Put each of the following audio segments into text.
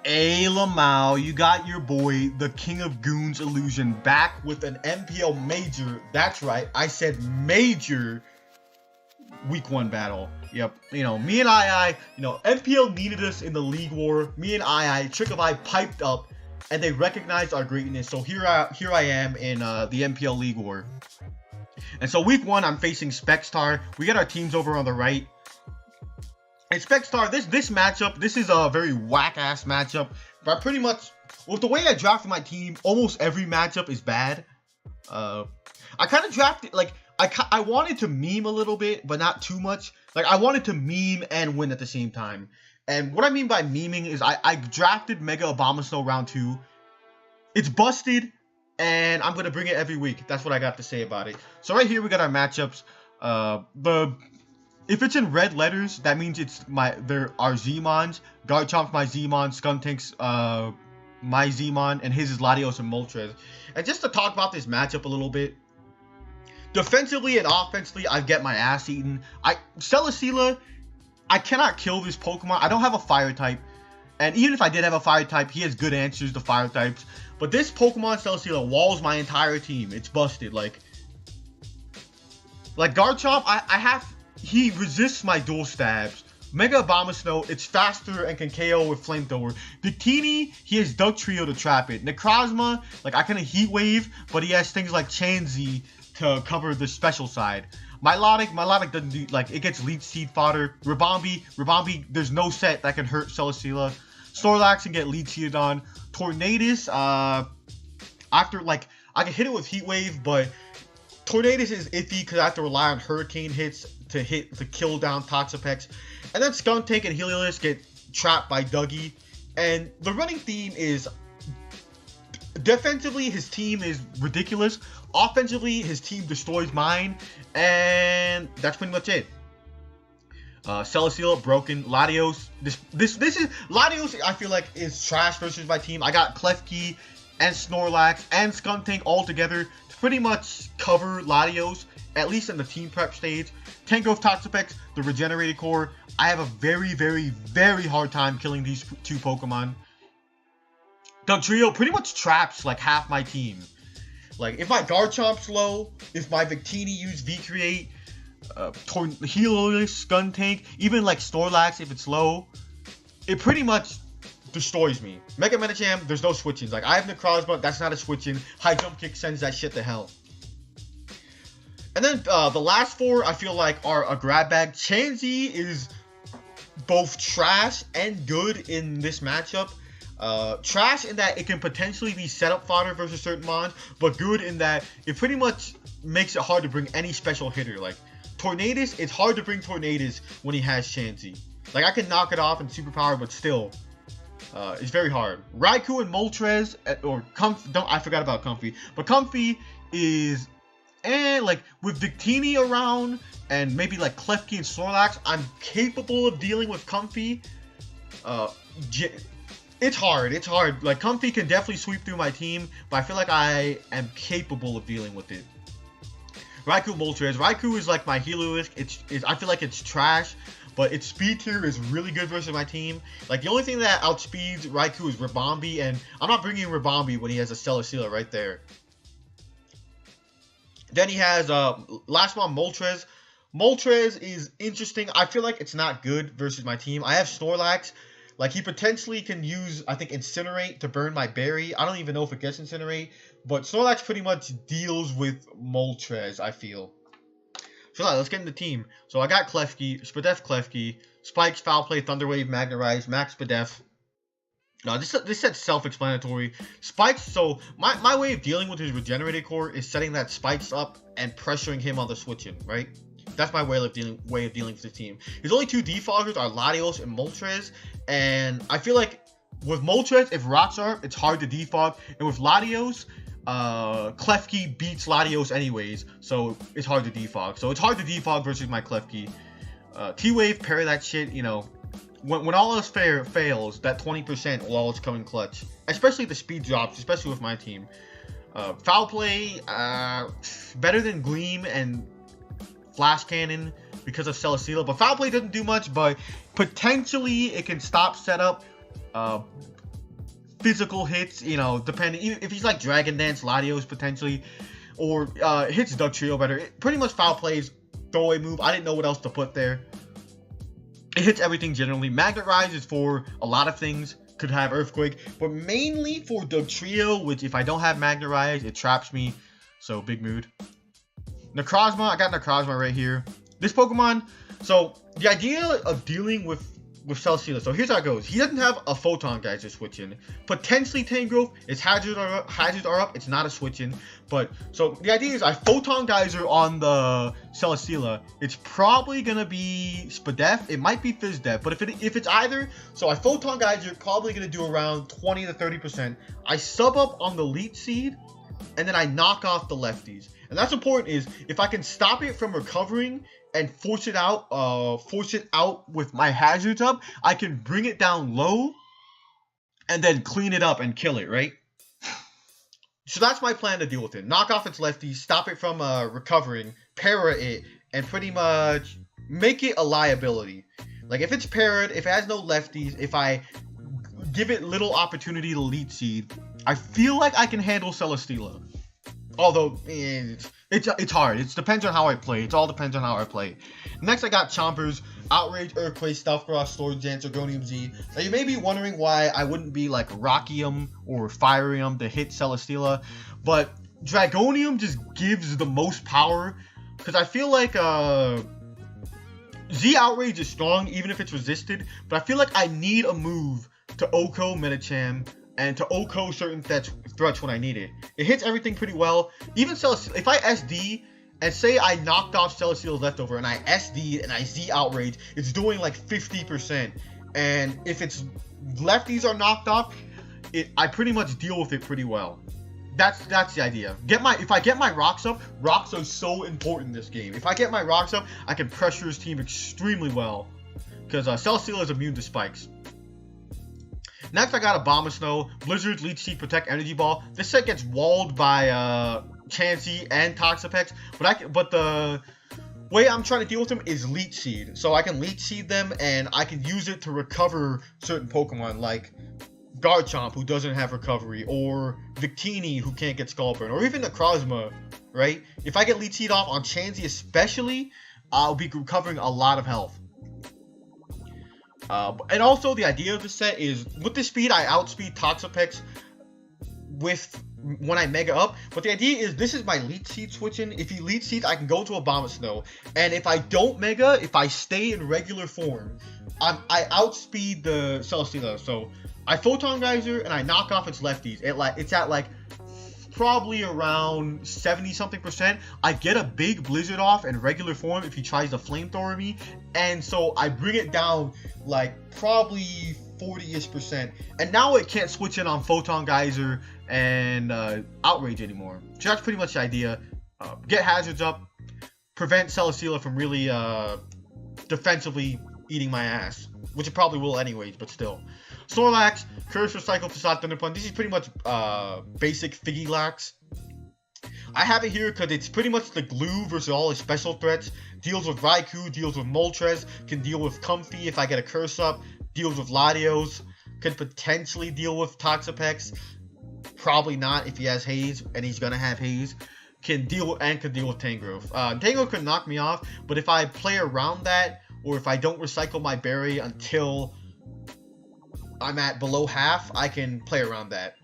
Hey Lamau, you got your boy, the King of Goons Illusion, back with an NPL Major. That's right, I said major week 1 battle. Yep, me and NPL needed us in the league war. Me and Trick of Eye piped up, and they recognized our greatness. So here I am in the NPL league war. And so week 1, I'm facing Specstar. We got our teams over on the right. And Specstar, this matchup, this is a very whack-ass matchup. But pretty much, with the way I drafted my team, almost every matchup is bad. I kind of drafted, like, I wanted to meme a little bit, but not too much. Like, I wanted to meme and win at the same time. And what I mean by meming is I drafted Mega Abomasnow round 2. It's busted, and I'm going to bring it every week. That's what I got to say about it. So right here, we got our matchups. If it's in red letters, that means they're our Zmons. Garchomp's my Zmon, Skuntank's my Zmon, and his is Latios and Moltres. And just to talk about this matchup a little bit, defensively and offensively, I get my ass eaten. Celesteela, I cannot kill this Pokemon. I don't have a fire type. And even if I did have a fire type, he has good answers to fire types. But this Pokemon, Celesteela, walls my entire team. It's busted. Like Garchomp, he resists my dual stabs. Mega Abomasnow, it's faster and can KO with Flamethrower. Victini, he has Dugtrio to trap it. Necrozma, like I can Heat Wave, but he has things like Chansey to cover the special side. Milotic doesn't do, like, it gets Leech Seed fodder. Ribombee, there's no set that can hurt Celesteela. Snorlax can get Leech Seeded on. Tornadus, after, like, I can hit it with Heat Wave, but Tornadus is iffy because I have to rely on Hurricane hits to kill down Toxapex. And then Skuntank and Heliolisk get trapped by Dougie. And the running theme is, defensively, his team is ridiculous. Offensively, his team destroys mine. And that's pretty much it. Celesteela, broken. Latios. This is Latios, I feel like, is trash versus my team. I got Klefki and Snorlax and Skuntank all together to pretty much cover Latios, at least in the team prep stage. Tangrowth, Toxapex, the regenerated core. I have a very, very, very hard time killing these 2 Pokemon. Dugtrio pretty much traps like half my team. Like, if my Garchomp's low, if my Victini use V-Create, Heliolisk, Skuntank, even like Snorlax if it's low, it pretty much destroys me. Mega Medicham, there's no switching. Like, I have Necrozma, that's not a switching. High Jump Kick sends that shit to hell. And then the last 4, I feel like, are a grab bag. Chansey is both trash and good in this matchup. Trash in that it can potentially be setup fodder versus certain mons, but good in that it pretty much makes it hard to bring any special hitter. Like, Tornadus, it's hard to bring Tornadus when he has Chansey. Like, I can knock it off in Superpower, but still, it's very hard. Raikou and Moltres, or Comfy, I forgot about Comfy, but Comfy is, like, with Victini around, and maybe like Klefki and Snorlax, I'm capable of dealing with Comfy. It's hard. Like, Comfy can definitely sweep through my team, but I feel like I am capable of dealing with it. Raikou, Moltres. Raikou is like my Heliolisk. I feel like it's trash, but its speed tier is really good versus my team. Like, the only thing that outspeeds Raikou is Ribombee, and I'm not bringing Ribombee when he has a Celesteela right there. Then he has last one, Moltres. Moltres is interesting. I feel like it's not good versus my team. I have Snorlax. Like, he potentially can use, I think, Incinerate to burn my berry. I don't even know if it gets Incinerate. But Snorlax pretty much deals with Moltres, I feel. So now, let's get in the team. So I got Klefki, Spadef Klefki, Spikes, Foul Play, Thunder Wave, Magnarize, Max Spadef. No, this set's self-explanatory. Spikes, so my way of dealing with his regenerated core is setting that Spikes up and pressuring him on the switching, right? That's my way of dealing with the team. His only 2 defoggers are Latios and Moltres, and I feel like with Moltres, if Rocks are, it's hard to defog, and with Latios, Klefki beats Latios anyways, so it's hard to defog. So it's hard to defog versus my Klefki. T-Wave, parry that shit, when all else fails, that 20% will always come in clutch. Especially the speed drops, especially with my team. Foul Play, better than Gleam and Flash Cannon because of Celesteela. But Foul Play doesn't do much, but potentially it can stop setup. physical hits, you know, depending if he's like Dragon Dance, Latios potentially, or hits Duck Trio better. Pretty much foul plays, throwaway move. I didn't know what else to put there. It hits everything generally. Magnet Rise is for a lot of things. Could have Earthquake, but mainly for Duck Trio, which if I don't have Magnet Rise, it traps me. So big mood. Necrozma, I got Necrozma right here. This Pokemon, so the idea of dealing with Celesteela, so here's how it goes. He doesn't have a Photon Geyser switch in. Potentially Tangrowth, its hazards are up, it's not a switch in. But, so the idea is I Photon Geyser on the Celesteela. It's probably going to be Spadef, it might be Fizdef, but if it's either, so I Photon Geyser, probably going to do around 20 to 30%. I sub up on the Leech Seed, and then I knock off the lefties. And that's important is, if I can stop it from recovering, and force it out with my hazards up, I can bring it down low and then clean it up and kill it, right? So that's my plan to deal with it. Knock off its lefties, stop it from recovering, para it, and pretty much make it a liability. Like if it's parried, if it has no lefties, if I give it little opportunity to Leech Seed, I feel like I can handle Celesteela. Although, it's hard. It depends on how I play. It all depends on how I play. Next, I got Chompers, Outrage, Earthquake, Stealth Cross, Storage Dance, Argonium Z. Now, you may be wondering why I wouldn't be like Rockium or Firium to hit Celesteela, but Dragonium just gives the most power, because I feel like Z Outrage is strong even if it's resisted, but I feel like I need a move to Oko Medicham, and to Oko certain threats when I need it. It hits everything pretty well. Even Celesteela, if I SD, and say I knocked off Celesteela's leftover, and I SD and I Z Outrage, it's doing like 50%. And if its lefties are knocked off, I pretty much deal with it pretty well. That's the idea. If I get my rocks up, rocks are so important in this game. If I get my rocks up, I can pressure his team extremely well, because Celesteela is immune to spikes. Next, I got Abomasnow, Blizzard, Leech Seed, Protect, Energy Ball. This set gets walled by Chansey and Toxapex, but the way I'm trying to deal with them is Leech Seed. So I can Leech Seed them, and I can use it to recover certain Pokemon, like Garchomp, who doesn't have recovery, or Victini, who can't get Skull Burn, or even Necrozma, right? If I get Leech Seed off on Chansey especially, I'll be recovering a lot of health. And also, the idea of the set is, with this speed, I outspeed Toxapex when I Mega up. But the idea is, this is my Leech Seed switching. If he Leech Seeds, I can go to Abomasnow. And if I don't Mega, if I stay in regular form, I outspeed the Celesteela. So, I Photon Geyser, and I knock off its lefties. It's at like probably around 70-something%. I get a big Blizzard off in regular form if he tries to Flamethrower me, and so I bring it down like probably 40-ish%, and now it can't switch in on Photon Geyser and Outrage anymore. So that's pretty much the idea. Get hazards up, prevent Celesteela from really defensively eating my ass, which it probably will anyways, but still. Snorlax, Curse, Recycle, Facade, Thunder Punch. This is pretty much basic Figgy-Lax. I have it here because it's pretty much the glue versus all his special threats. Deals with Raikou, deals with Moltres, can deal with Comfey if I get a Curse up, deals with Latios, could potentially deal with Toxapex. Probably not if he has Haze, and he's gonna have Haze. Can deal with Tangrowth. Tangrowth could knock me off, but if I play around that, or if I don't recycle my berry until I'm at below half, I can play around that.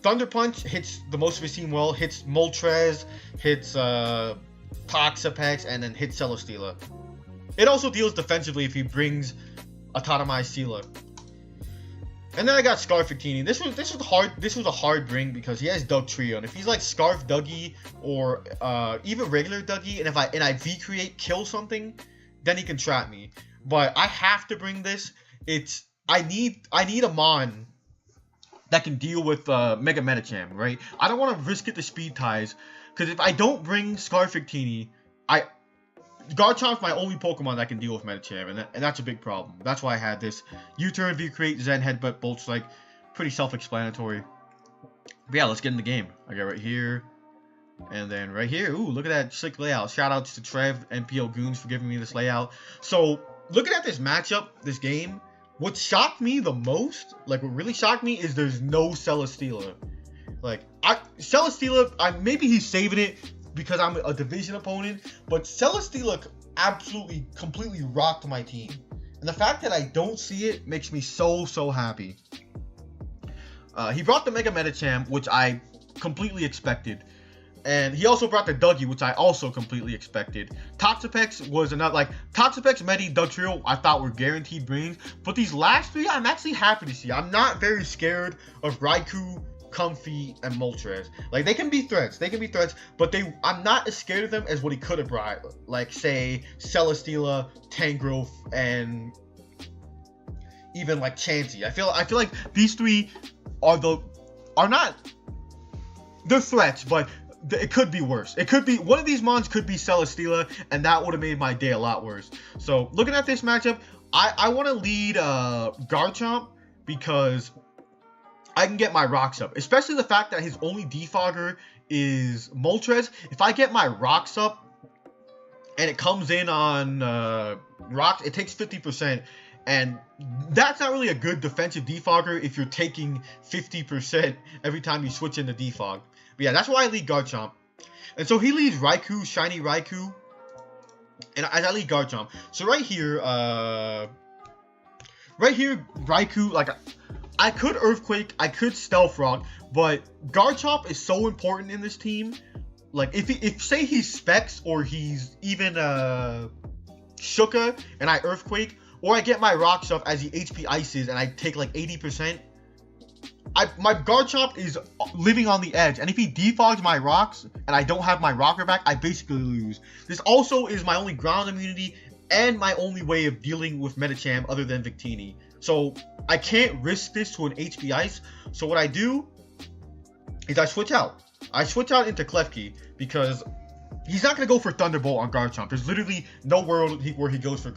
Thunder Punch hits the most of his team well, hits Moltres, hits Toxapex, and then hits Celesteela. It also deals defensively if he brings Autotomized Sealer. And then I got Scarf Victini. This was a hard bring because he has Duck Trio, and if he's like Scarf Dougie or even regular Dougie, and I V-create kill something, then he can trap me. But I have to bring this. I need a Mon that can deal with Mega Medicham, right? I don't want to risk it to Speed Ties, because if I don't bring Scarf Victini, Garchomp's my only Pokemon that can deal with Medicham, and that's a big problem. That's why I had this. U-turn, V-create, Zen, Headbutt, Bolt Strike. Pretty self-explanatory. But yeah, let's get in the game. I got right here. And then right here. Ooh, look at that slick layout. Shoutouts to Trev, NPL Goons, for giving me this layout. So, looking at this matchup, this game, What shocked me the most, like what really shocked me, is there's no Celesteela. Like, Celesteela, maybe he's saving it because I'm a division opponent, but Celesteela absolutely, completely rocked my team. And the fact that I don't see it makes me so, so happy. He brought the Mega Medicham, which I completely expected. And he also brought the Dougie, which I also completely expected. Toxapex was another, like, Toxapex, Medi, Dugtrio, I thought were guaranteed brings. But these last three, I'm actually happy to see. I'm not very scared of Raikou, Comfy, and Moltres. Like, they can be threats. But I'm not as scared of them as what he could have brought. Like, say, Celesteela, Tangrowth, and even, like, Chansey. I feel like these three are not... They're threats, but... It could be worse. It could be one of these mons could be Celesteela, and that would have made my day a lot worse. So looking at this matchup, I want to lead Garchomp because I can get my rocks up, especially the fact that his only defogger is Moltres. If I get my rocks up and it comes in on rocks, it takes 50%. And that's not really a good defensive defogger if you're taking 50% every time you switch into defog. But yeah, that's why I lead Garchomp. And so he leads Raikou, Shiny Raikou. And as I lead Garchomp. So right here, Raikou, like, I could Earthquake, I could Stealth Rock, but Garchomp is so important in this team. Like, if say he's Specs or he's even Shuka and I Earthquake, or I get my rocks up as he HP ices and I take like 80%. My Garchomp is living on the edge, and if he defogs my rocks and I don't have my rocker back, I basically lose. This also is my only ground immunity and my only way of dealing with Medicham other than Victini. So I can't risk this to an HP ice. So what I do is I switch out. I switch out into Klefki because he's not going to go for Thunderbolt on Garchomp. There's literally no world where he goes for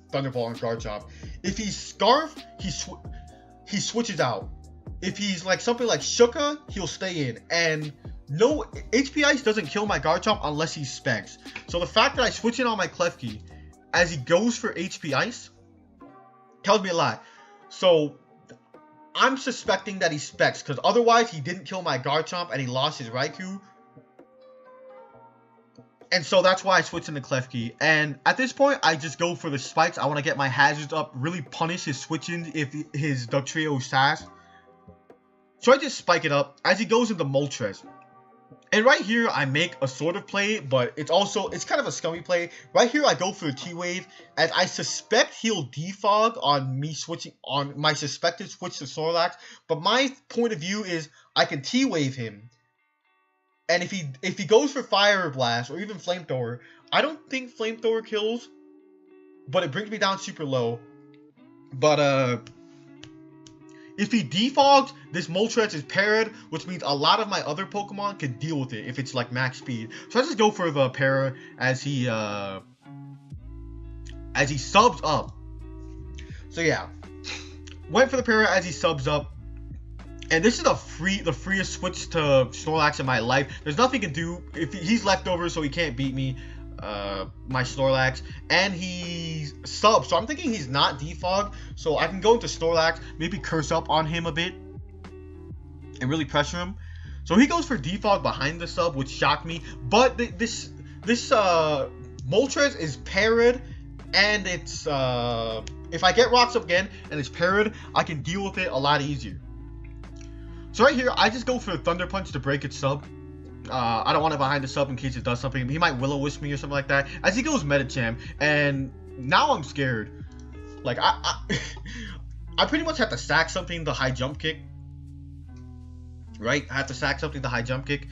Thunderbolt on Garchomp. If he's Scarf, he switches out. If he's like something like Shuka, he'll stay in. And no, HP Ice doesn't kill my Garchomp unless he's Specs. So the fact that I switch in on my Klefki as he goes for HP Ice tells me a lot. So I'm suspecting that he's Specs because otherwise he didn't kill my Garchomp and he lost his Raikou. And so that's why I switched into Klefki. And at this point, I just go for the spikes. I want to get my hazards up, really punish his switch-ins if his Dugtrio sass. So I just spike it up as he goes into Moltres. And right here, I make a sort of play, but it's kind of a scummy play. Right here, I go for a T-Wave, as I suspect he'll defog on me switching on my suspected switch to Snorlax. But my point of view is I can T-Wave him. And if he goes for Fire Blast or even Flamethrower, I don't think Flamethrower kills, but it brings me down super low. But if he defogs, this Moltres is paired, which means a lot of my other Pokemon can deal with it if it's like max speed. So I just go for the para as he subs up. So yeah, went for the para as he subs up. And this is the freest switch to Snorlax in my life. There's nothing he can do. If he's leftover, so he can't beat me, my Snorlax. And he's sub, so I'm thinking he's not defog. So I can go into Snorlax, maybe curse up on him a bit, and really pressure him. So he goes for defog behind the sub, which shocked me. But this Moltres is parried, and it's if I get rocks up again and it's parried, I can deal with it a lot easier. So right here, I just go for a Thunder Punch to break its sub. I don't want it behind the sub in case it does something. He might Will-O-Wisp me or something like that. As he goes Medicham, and now I'm scared. Like, I pretty much have to sack something the high jump kick. Right? I have to sack something the high jump kick.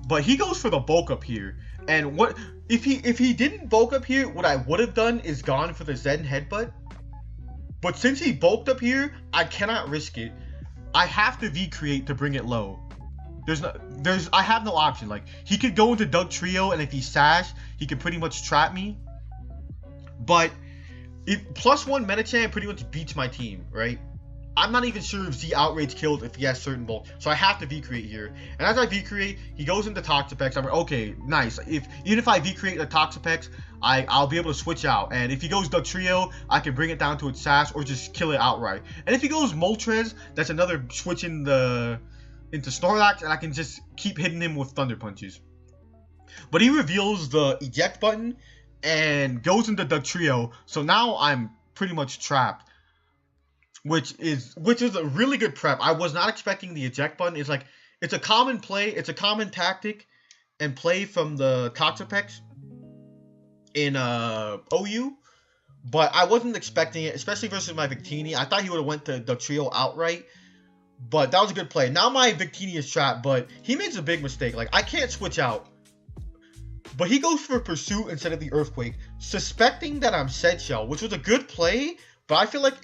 But he goes for the bulk up here. And what if he didn't bulk up here, what I would have done is gone for the Zen Headbutt. But since he bulked up here, I cannot risk it. I have to V-create to bring it low. I have no option. Like, he could go into Dugtrio, and if he sash, he could pretty much trap me. But +1 Medicham pretty much beats my team, right? I'm not even sure if Z Outrage killed if he has certain bulk. So I have to V-Create here. And as I V-Create, he goes into Toxapex. I'm like, okay, nice. Even if I V-Create a Toxapex, I'll be able to switch out. And if he goes Dugtrio, I can bring it down to its sass or just kill it outright. And if he goes Moltres, that's another switch into Snorlax, and I can just keep hitting him with Thunder Punches. But he reveals the eject button and goes into Dugtrio. So now I'm pretty much trapped. Which is a really good prep. I was not expecting the eject button. It's a common play. It's a common tactic and play from the Toxapex in OU. But I wasn't expecting it, especially versus my Victini. I thought he would have went to Dugtrio outright. But that was a good play. Now my Victini is trapped, but he makes a big mistake. Like, I can't switch out. But he goes for Pursuit instead of the Earthquake, suspecting that I'm Set Shell, which was a good play. But I feel like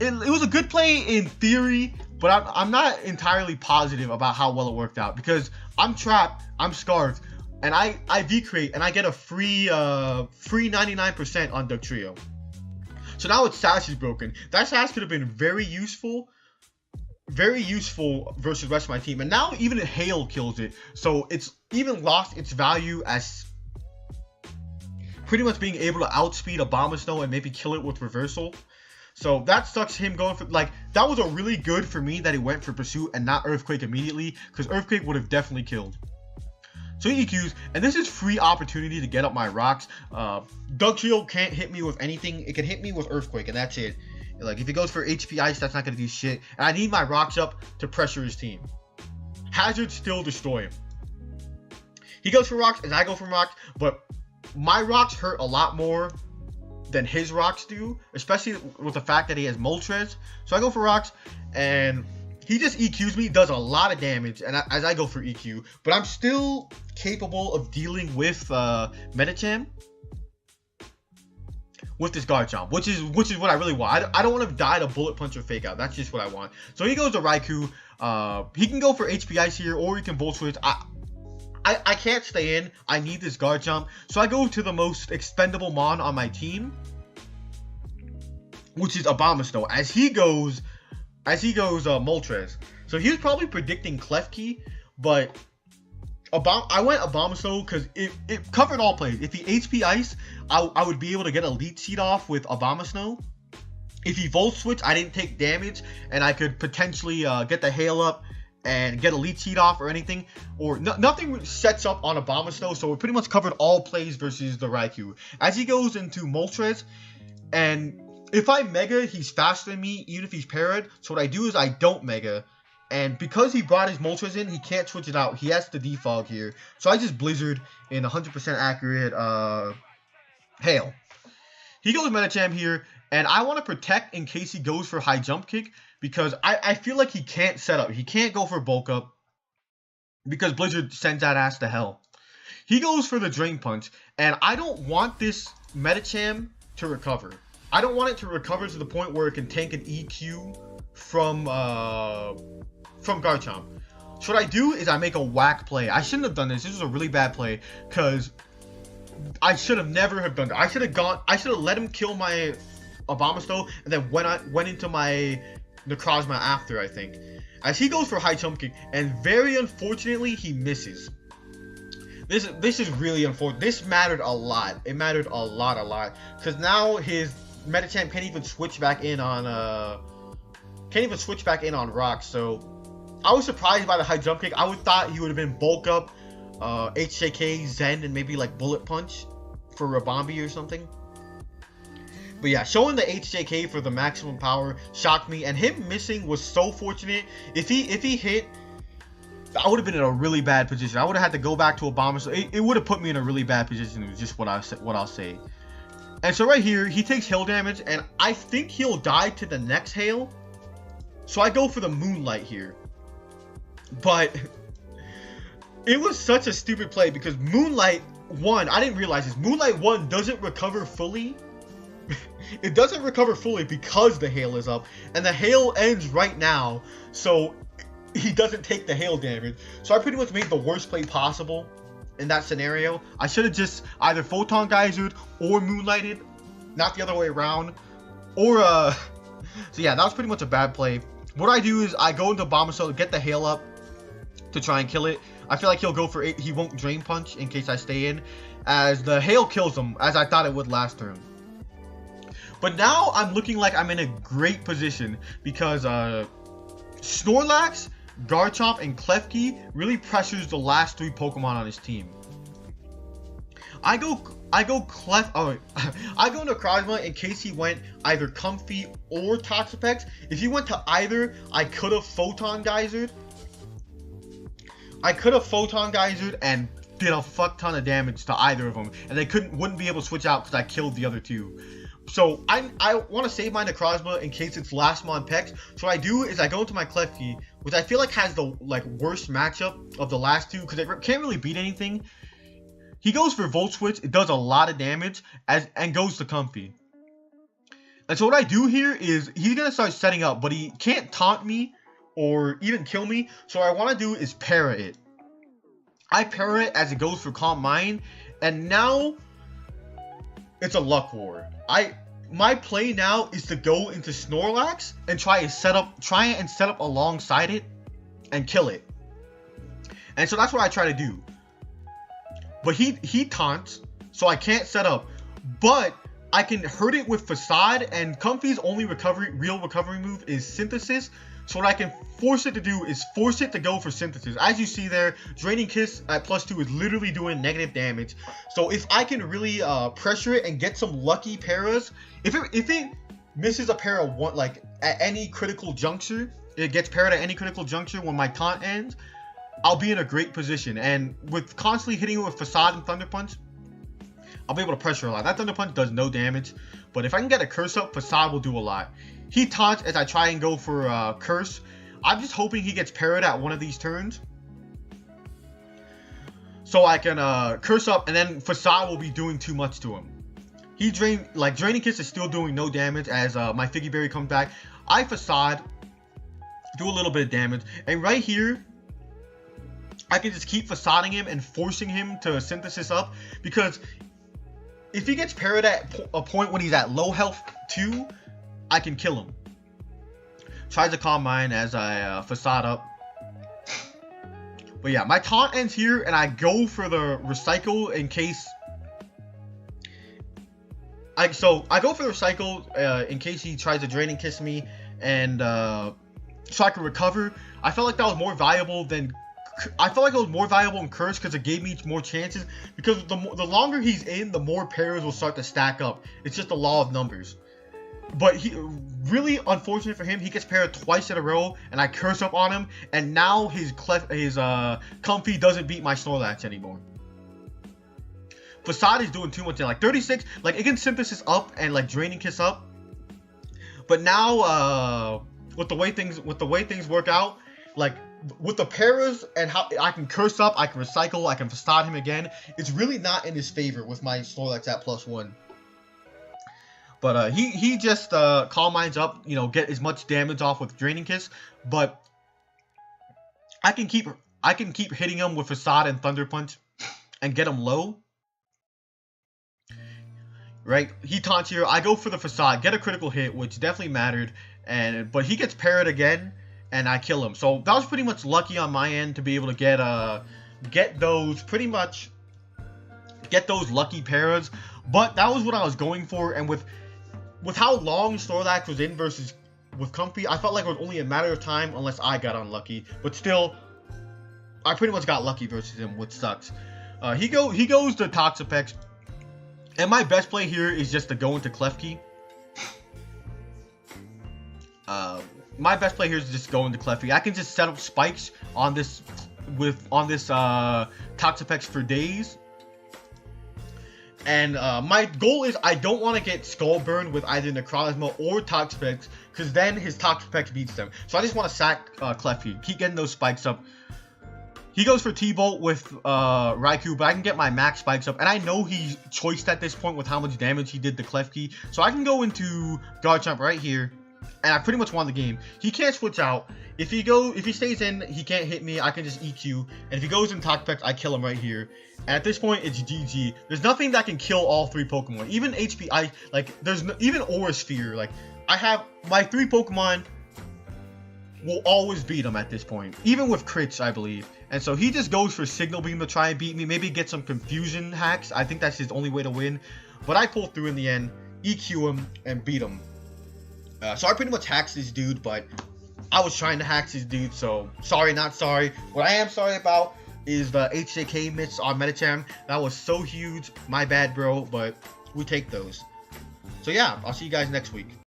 it was a good play in theory, but I'm not entirely positive about how well it worked out, because I'm trapped, I'm Scarfed, and I V-Create, and I get a free 99% on Dugtrio. So now its sass is broken. That sass could have been very useful versus the rest of my team. And now even Hail kills it, so it's even lost its value as pretty much being able to outspeed Abomasnow and maybe kill it with Reversal. So that sucks him going for, like, that was a really good for me that he went for Pursuit and not Earthquake immediately, because Earthquake would have definitely killed. So he EQs, and this is free opportunity to get up my rocks. Dugtrio can't hit me with anything. It can hit me with Earthquake, and that's it. Like, if he goes for HP Ice, that's not going to do shit. And I need my rocks up to pressure his team. Hazard still destroy him. He goes for rocks, and I go for rocks, but my rocks hurt a lot more than his rocks do, especially with the fact that he has Moltres. So I go for rocks, and he just EQs me, does a lot of damage, and as I go for EQ, but I'm still capable of dealing with Medicham with this Garchomp, which is what I really want. I don't want to die to Bullet Punch or Fake Out. That's just what I want. So he goes to Raikou. He can go for HP Ice here, or he can Volt Switch. I can't stay in. I need this Garchomp. So I go to the most expendable Mon on my team, which is Abomasnow. As he goes Moltres. So he was probably predicting Klefki, but I went Abomasnow because it covered all plays. If he HP Ice, I would be able to get a Leech Seed off with Abomasnow. If he Volt Switch, I didn't take damage, and I could potentially get the Hail up and get a Leech Seed off or anything. Or nothing sets up on Abomasnow, so it pretty much covered all plays versus the Raikou. As he goes into Moltres, and if I Mega, he's faster than me, even if he's parried. So what I do is I don't Mega. And because he brought his Moltres in, he can't switch it out. He has to defog here. So I just Blizzard in 100% accurate Hail. He goes Medicham here, and I want to protect in case he goes for High Jump Kick, because I feel like he can't set up. He can't go for Bulk Up because Blizzard sends that ass to hell. He goes for the Drain Punch, and I don't want this Medicham to recover. I don't want it to recover to the point where it can tank an EQ from Garchomp. So what I do is I make a whack play. I shouldn't have done this. This was a really bad play, because I should have never have done that. I should have let him kill my Abomasnow, and then went into my Necrozma after, I think. As he goes for High Jump Kick, and very unfortunately he misses. This is really unfortunate. This mattered a lot. It mattered a lot, because now his Medicham can't even switch back in on rocks. So I was surprised by the High Jump Kick. I would thought he would have been Bulk Up, HJK, Zen, and maybe like Bullet Punch for Rabombi or something. But yeah, showing the HJK for the maximum power shocked me, and him missing was so fortunate. If he hit, I would have been in a really bad position. I would have had to go back to Obama. So it would have put me in a really bad position. It was just what I'll say. And so right here, he takes hail damage, and I think he'll die to the next hail. So I go for the Moonlight here. But it was such a stupid play, because Moonlight 1, I didn't realize this. Moonlight 1 doesn't recover fully. It doesn't recover fully because the hail is up, and the hail ends right now, so he doesn't take the hail damage. So I pretty much made the worst play possible in that scenario. I should have just either Photon Geysered or Moonlighted, not the other way around, or So yeah, that was pretty much a bad play. What I do is I go into Bombashell, get the hail up to try and kill it. I feel like he'll go for it. He won't Drain Punch in case I stay in, as the hail kills him, as I thought it would last turn. But now I'm looking like I'm in a great position because Snorlax, Garchomp, and Klefki really pressures the last 3 Pokemon on his team. I go into Necrozma in case he went either Comfey or Toxapex. If he went to either, I could have Photon Geysered. And did a fuck ton of damage to either of them, and they wouldn't be able to switch out because I killed the other 2. So I want to save my Necrozma in case it's last mon Pex. So what I do is I go into my Klefki, which I feel like has the worst matchup of the last 2 because it can't really beat anything. He goes for Volt Switch. It does a lot of damage and goes to Comfey. And so what I do here is he's gonna start setting up, but he can't taunt me or even kill me. So what I want to do is para it. I para it as it goes for Calm Mind, and now it's a luck war. My play now is to go into Snorlax and try and set up alongside it and kill it. And so that's what I try to do. But he taunts, so I can't set up. But I can hurt it with Facade, and Comfey's only real recovery move is Synthesis. So what I can force it to do is force it to go for Synthesis. As you see there, Draining Kiss at +2 is literally doing negative damage. So if I can really pressure it and get some lucky paras, if it misses a para at any critical juncture, it gets parried at any critical juncture when my taunt ends, I'll be in a great position. And with constantly hitting it with Facade and Thunder Punch, I'll be able to pressure a lot. That Thunder Punch does no damage, but if I can get a Curse up, Facade will do a lot. He taunts as I try and go for Curse. I'm just hoping he gets parried at one of these turns, so I can Curse up, and then Facade will be doing too much to him. Draining Kiss is still doing no damage as my Figgy Berry comes back. I Facade, do a little bit of damage, and right here, I can just keep Facading him and forcing him to Synthesis up, because if he gets parried at a point when he's at low health too, I can kill him. Tries to Calm Mind as I Facade up. But yeah, my taunt ends here, and I go for the Recycle in case... I go for the Recycle in case he tries to Draining Kiss me, and so I can recover. I felt like that was more valuable than... I felt like it was more valuable in Curse because it gave me more chances. Because the longer he's in, the more paras will start to stack up. It's just the law of numbers. But really unfortunate for him, he gets parried twice in a row, and I Curse up on him, and now his Comfey doesn't beat my Snorlax anymore. Facade is doing too much. 36, it can Synthesis up and Draining Kiss up. But now with the way things work out, with the paras and how I can Curse up, I can Recycle, I can Facade him again, it's really not in his favor with my Snorlax at +1. But he just Calm Minds up, get as much damage off with Draining Kiss. But I can keep hitting him with Facade and Thunder Punch and get him low. Right? He taunts here. I go for the Facade, get a critical hit, which definitely mattered. But he gets parried again, and I kill him. So that was pretty much lucky on my end to be able to get those lucky paras. But that was what I was going for, and with how long Snorlax was in versus with Comfey, I felt like it was only a matter of time unless I got unlucky. But still, I pretty much got lucky versus him, which sucks. He goes to Toxapex, and my best play here is just to go into Klefki. My best play here is just go into Klefki. I can just set up spikes on this Toxapex for days. And my goal is I don't want to get Skull Burn with either Necrozma or Toxapex, because then his Toxapex beats them. So I just want to sack Klefki, keep getting those spikes up. He goes for T-Bolt with Raikou, but I can get my max spikes up. And I know he's choiced at this point with how much damage he did to Klefki. So I can go into Garchomp right here, and I pretty much won the game. He can't switch out. If he stays in, he can't hit me. I can just EQ. And if he goes in Toxapex, I kill him right here. And at this point, it's GG. There's nothing that can kill all 3 Pokemon. Even HP, there's no, even Aura Sphere. I have my 3 Pokemon will always beat him at this point, even with crits, I believe. And so he just goes for Signal Beam to try and beat me, maybe get some confusion hacks. I think that's his only way to win. But I pull through in the end, EQ him, and beat him. So I pretty much hacked this dude, but I was trying to hack this dude, so sorry, not sorry. What I am sorry about is the HJK miss on Metacham. That was so huge. My bad, bro, but we take those. So yeah, I'll see you guys next week.